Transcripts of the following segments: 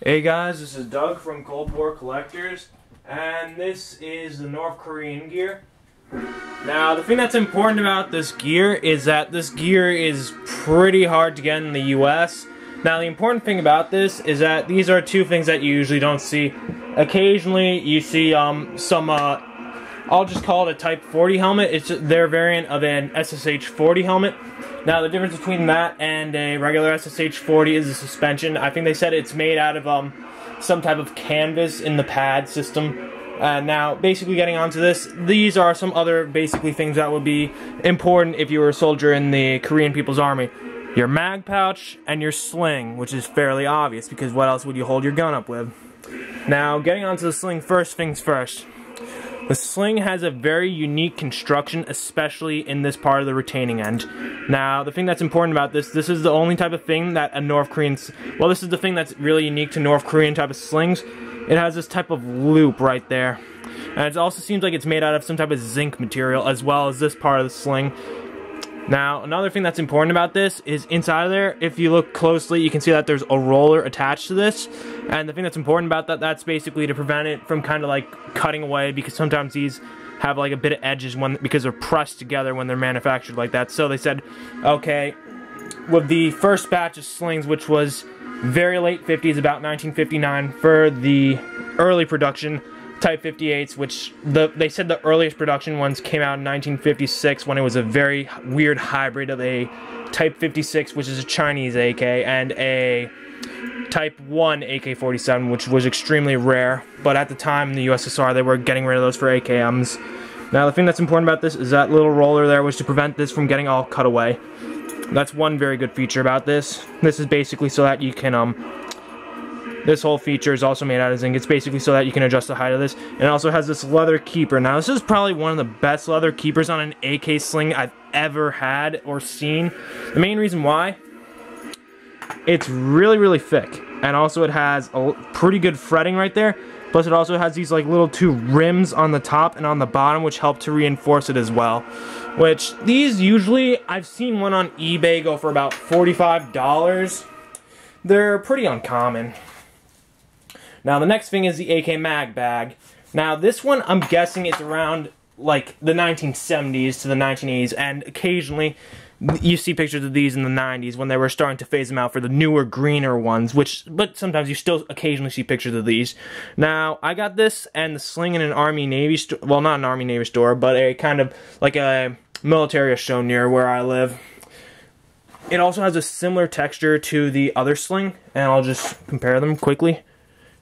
Hey guys, this is Doug from Cold War Collectors, and this is the North Korean gear. Now, the thing that's important about this gear is that this gear is pretty hard to get in the US. Now, the important thing about this is that these are two things that you usually don't see. Occasionally, you see some, I'll just call it a Type 40 helmet. It's their variant of an SSH 40 helmet. Now, the difference between that and a regular SSH 40 is the suspension. I think they said it's made out of some type of canvas in the pad system. Now, basically getting onto this, these are some other basically things that would be important if you were a soldier in the Korean People's Army. Your mag pouch and your sling, which is fairly obvious because what else would you hold your gun up with? Now, getting onto the sling, first things first. The sling has a very unique construction, especially in this part of the retaining end. Now, the thing that's important about this is the only type of thing that a North Korean, well, this is the thing that's really unique to North Korean type of slings. It has this type of loop right there. And it also seems like it's made out of some type of zinc material, as well as this part of the sling. Now, another thing that's important about this is inside of there, if you look closely, you can see that there's a roller attached to this. And the thing that's important about that, that's basically to prevent it from kind of like cutting away, because sometimes these have like a bit of edges because they're pressed together when they're manufactured like that. So they said, okay, with the first batch of slings, which was very late 50s, about 1959, for the early production Type 58s, which they said the earliest production ones came out in 1956 when it was a very weird hybrid of a Type 56, which is a Chinese AK, and a Type 1 AK-47, which was extremely rare, but at the time in the USSR they were getting rid of those for AKMs. Now, the thing that's important about this is that little roller there was to prevent this from getting all cut away. That's one very good feature about this. This is basically so that you can this whole feature is also made out of zinc. It's basically so that you can adjust the height of this. And it also has this leather keeper. Now, this is probably one of the best leather keepers on an AK sling I've ever had or seen. The main reason why, it's really, really thick. And also it has a pretty good fretting right there. Plus it also has these like little two rims on the top and on the bottom, which help to reinforce it as well. Which, these usually, I've seen one on eBay go for about $45. They're pretty uncommon. Now, the next thing is the AK mag bag. Now, this one, I'm guessing it's around, like, the 1970s to the 1980s, and occasionally, you see pictures of these in the 90s when they were starting to phase them out for the newer, greener ones, but sometimes you still occasionally see pictures of these. Now, I got this and the sling in an Army-Navy store, well, not an Army-Navy store, but a kind of, like a military show near where I live. It also has a similar texture to the other sling, and I'll just compare them quickly.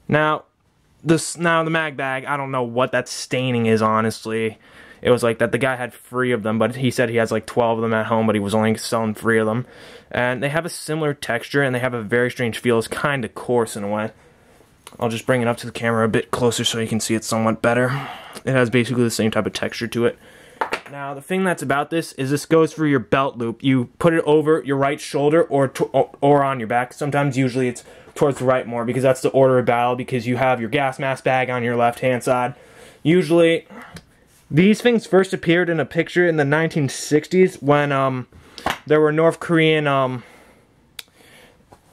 Now, the mag bag, I don't know what that staining is, honestly. It was like that the guy had 3 of them, but he said he has like 12 of them at home, but he was only selling 3 of them. And they have a similar texture, and they have a very strange feel. It's kind of coarse in a way. I'll just bring it up to the camera a bit closer so you can see it somewhat better. It has basically the same type of texture to it. Now, the thing that's about this is this goes through your belt loop. You put it over your right shoulder or on your back. Sometimes, usually, it's towards the right more because that's the order of battle, because you have your gas mask bag on your left-hand side. Usually, these things first appeared in a picture in the 1960s when there were North Korean,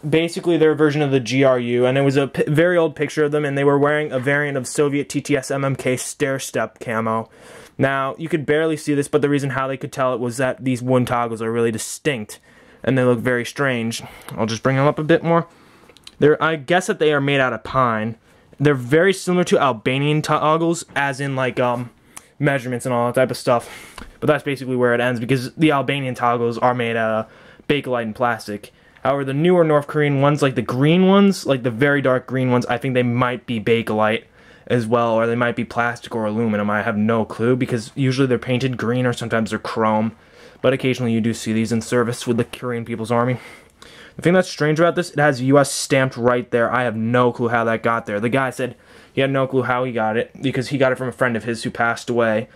basically their version of the GRU, and it was a very old picture of them, and they were wearing a variant of Soviet TTS MMK stair-step camo. Now, you could barely see this, but the reason how they could tell it was that these wooden toggles are really distinct, and they look very strange. I'll just bring them up a bit more. I guess that they are made out of pine. They're very similar to Albanian toggles, as in like measurements and all that type of stuff. But that's basically where it ends, because the Albanian toggles are made out of Bakelite and plastic. However, the newer North Korean ones, like the green ones, like the very dark green ones, I think they might be Bakelite as well, or they might be plastic or aluminum. I have no clue, because usually they're painted green or sometimes they're chrome. But occasionally you do see these in service with the Korean People's Army. The thing that's strange about this, it has US stamped right there. I have no clue how that got there. The guy said he had no clue how he got it, because he got it from a friend of his who passed away.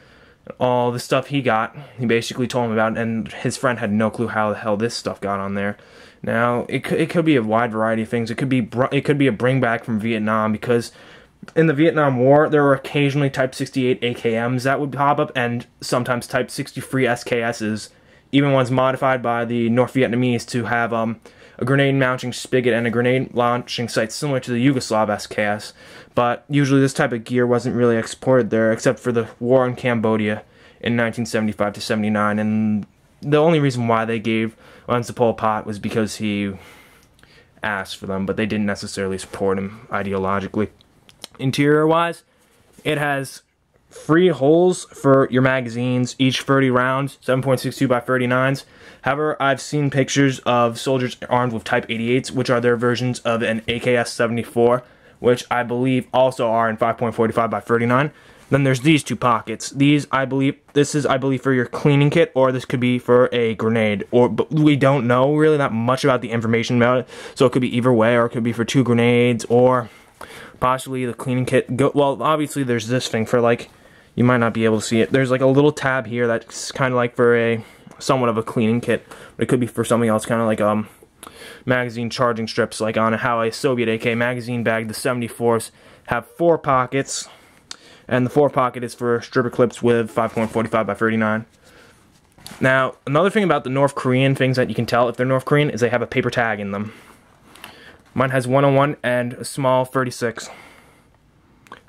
All the stuff he got, he basically told him about it, and his friend had no clue how the hell this stuff got on there. Now, it could be a wide variety of things. It could be a bring back from Vietnam, because in the Vietnam War, there were occasionally Type 68 AKMs that would pop up, and sometimes Type 63 SKSs, even ones modified by the North Vietnamese to have a grenade mounting spigot and a grenade launching sight similar to the Yugoslav SKS, but usually this type of gear wasn't really exported there except for the war in Cambodia in 1975 to 79, and the only reason why they gave ones to Pol Pot was because he asked for them, but they didn't necessarily support him ideologically. Interior-wise, it has 3 holes for your magazines, each 30 rounds, 7.62 by 39s. However, I've seen pictures of soldiers armed with Type 88s, which are their versions of an AKS-74, which I believe also are in 5.45 by 39. Then there's these 2 pockets. This is, I believe, for your cleaning kit, or this could be for a grenade. But we don't know really that much about the information about it, so it could be either way, or it could be for 2 grenades, or possibly the cleaning kit. Well, obviously there's this thing for, like, you might not be able to see it. There's like a little tab here that's kind of like for a somewhat of a cleaning kit, but it could be for something else, kind of like magazine charging strips, like on how a Soviet AK magazine bag. The 74s have 4 pockets, and the 4th pocket is for stripper clips with 5.45 by 39. Now, another thing about the North Korean things that you can tell if they're North Korean is they have a paper tag in them. Mine has 101 and a small 36.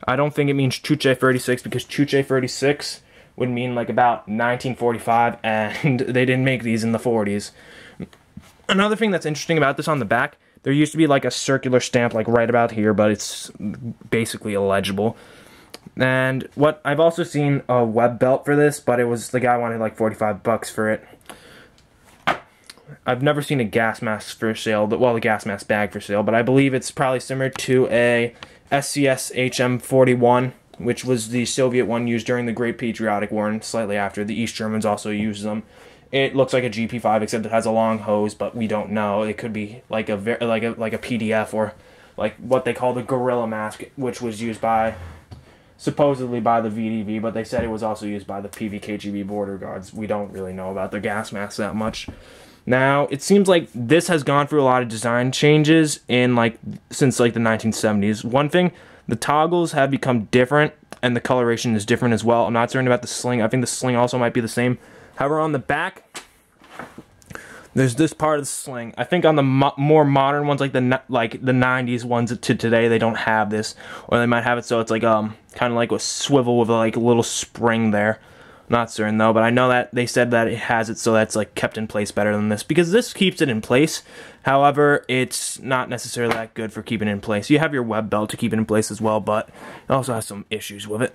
I don't think it means Chuche 36 because Chuche 36 would mean like about 1945, and they didn't make these in the 40s. Another thing that's interesting about this on the back, there used to be like a circular stamp like right about here, but it's basically illegible. And what I've also seen a web belt for this, but it was the guy wanted like 45 bucks for it. I've never seen a gas mask for sale, well, the gas mask bag for sale, but I believe it's probably similar to a SCS HM41, which was the Soviet one used during the Great Patriotic War, and slightly after. The East Germans also used them. It looks like a GP5, except it has a long hose, but we don't know. It could be like a PDF, or like what they call the Gorilla Mask, which was used by supposedly by the VDV, but they said it was also used by the PVKGB border guards. We don't really know about the gas masks that much. Now, it seems like this has gone through a lot of design changes since the 1970s. One thing, the toggles have become different, and the coloration is different as well. I'm not certain about the sling. I think the sling also might be the same. However, on the back, there's this part of the sling. I think on the more modern ones, like the 90s ones to today, they don't have this, or they might have it so it's like kind of like a swivel with like a little spring there. Not certain though, but I know that they said that it has it so that's like kept in place better than this, because this keeps it in place. However, it's not necessarily that good for keeping it in place. You have your web belt to keep it in place as well, but it also has some issues with it.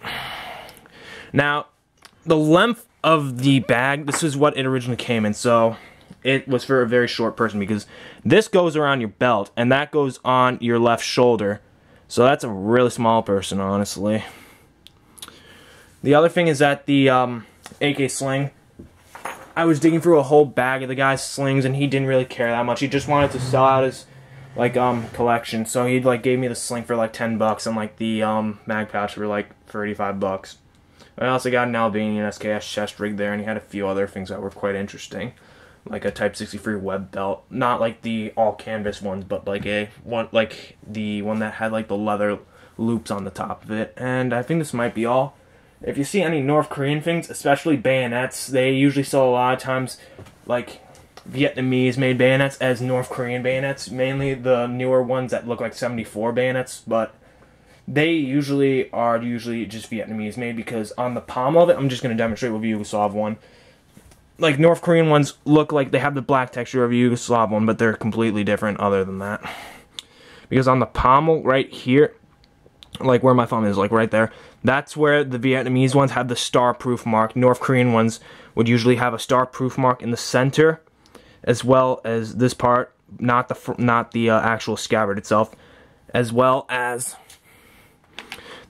Now, the length of the bag, this is what it originally came in, so it was for a very short person, because this goes around your belt and that goes on your left shoulder, so that's a really small person, honestly. The other thing is that the AK sling, I was digging through a whole bag of the guy's slings, and he didn't really care that much. He just wanted to sell out his collection, so he gave me the sling for like 10 bucks, and like the mag pouch for like 35 bucks. I also got an Albanian SKS chest rig there, and he had a few other things that were quite interesting, like a Type 63 web belt, not like the all canvas ones, but like the one that had like the leather loops on the top of it. And I think this might be all. If you see any North Korean things, especially bayonets, they usually sell a lot of times like Vietnamese-made bayonets as North Korean bayonets, mainly the newer ones that look like 74 bayonets, but they usually are just Vietnamese-made, because on the palm of it, I'm just going to demonstrate with a Yugoslav one. Like, North Korean ones look like they have the black texture of a Yugoslav one, but they're completely different other than that. Because on the pommel right here, like where my thumb is, like right there, that's where the Vietnamese ones have the star-proof mark. North Korean ones would usually have a star-proof mark in the center, as well as this part, not the actual scabbard itself, as well as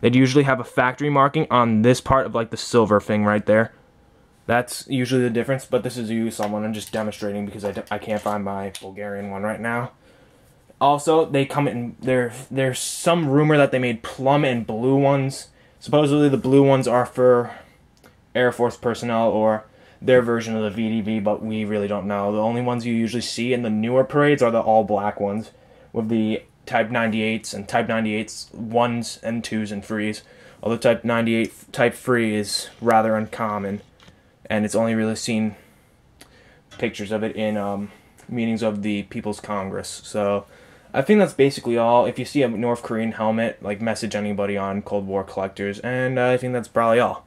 they'd usually have a factory marking on this part of like the silver thing right there. That's usually the difference, but this is a Yugoslav one. I'm just demonstrating because I can't find my Bulgarian one right now. Also, they come in, there's some rumor that they made plum and blue ones. Supposedly the blue ones are for Air Force personnel or their version of the VDV, but we really don't know. The only ones you usually see in the newer parades are the all-black ones with the Type 98s and Type 98s 1s and 2s and 3s. Although Type 98 Type 3 is rather uncommon, and it's only really seen pictures of it in meetings of the People's Congress. So I think that's basically all. If you see a North Korean helmet, like, message anybody on Cold War Collectors, and I think that's probably all.